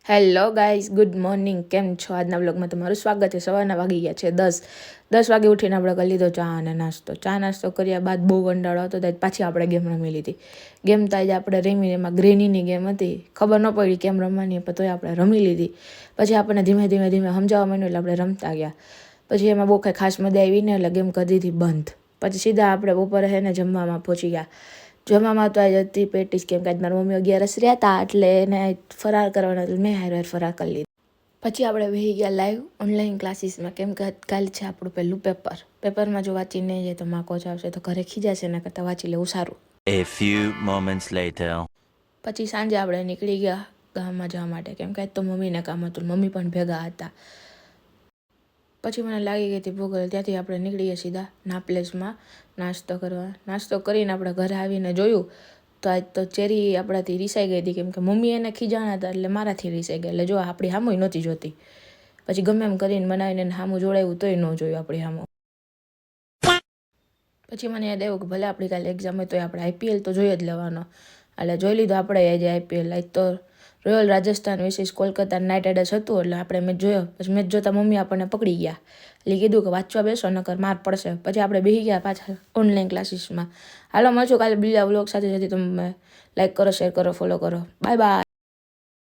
Hello guys, good morning. કેમ છો? આજના બ્લોગમાં તમારું સ્વાગત છે. સવારના વાગી ગયા છે 10 વાગે ઉઠીને આપણે કરી લીધો ચા અને નાસ્તો. ચા નાસ્તો કર્યા બાદ બહુ કંટાળો હતો, તો પાછી આપણે ગેમ રમી લીધી. ગેમ તો આજે આપણે રમી, એમાં ગ્રેનીની ગેમ હતી. ખબર ન પડી કેમ રમવાની, પણ તોય આપણે રમી લીધી. પછી આપણને ધીમે ધીમે સમજાવવા માંડ્યું, એટલે આપણે રમતા ગયા. પછી એમાં બહુ કંઈ ખાસ મજા આવી ને, એટલે ગેમ કરી દીધી બંધ. પછી સીધા આપણે બપોરે છે ને જમવામાં પહોંચી ગયા. જમવામાં તો આજ હતી પેટીસ, કેમ કે આજ મારા મમ્મી 11 રહ્યા હતા, એટલે એને ફરાર કરવાના, એટલે મેં હારે ફરાર કરી લીધું. પછી આપણે વહી ગયા લાઈવ ઓનલાઈન ક્લાસીસમાં, કેમ કે કાલે છે આપણું પહેલું પેપરમાં જો વાંચી નહીં જાય તો માર્કોચ આવશે, તો ઘરે ખીજાશે, એના કરતાં વાંચી લેવું સારું. A few moments later. પછી સાંજે આપણે નીકળી ગયા ગામમાં જવા માટે, કેમ કે આજ તો મમ્મીને કામ હતું, મમ્મી પણ ભેગા હતા. પછી મને લાગી ગઈ હતી ભૂખ, ત્યાંથી આપણે નીકળી ગયા સીધા નાપ્લેસમાં નાસ્તો કરવા. નાસ્તો કરીને આપણે ઘરે આવીને જોયું તો આજ તો ચેરી આપણાથી રીસાઈ ગઈ હતી, કેમ કે મમ્મી એને ખીજાણા હતા, એટલે મારાથી રીસાઈ ગઈ. એટલે જો આપણી સામું નહોતી જોતી. પછી ગમે એમ કરીને બનાવીને સામું જોડાયું તોય ન જોયું આપણી સામું. પછી મને યાદ આવ્યું કે ભલે આપણી કાલે એક્ઝામ હોય તો આપણે આઈપીએલ તો જોઈ જ લેવાનો. એટલે જોઈ લીધું આપણે આજે આઈપીએલ. આજ તો royal Rajasthan versus Kolkata night riders હતું, એટલે આપણે મેચ જોયો. પછી મેચ જોતા મમ્મી આપણને પકડી ગયા, એટલે કીધું કે વાંચવા બેસો નકર માર પડશે. પછી આપણે બેસી ગયા પાછા ઓનલાઈન ક્લાસીસમાં. હાલો મળશું કાલે બીજા વ્લોગ સાથે. તમે લાઈક કરો, શેર કરો, ફોલો કરો. Bye bye.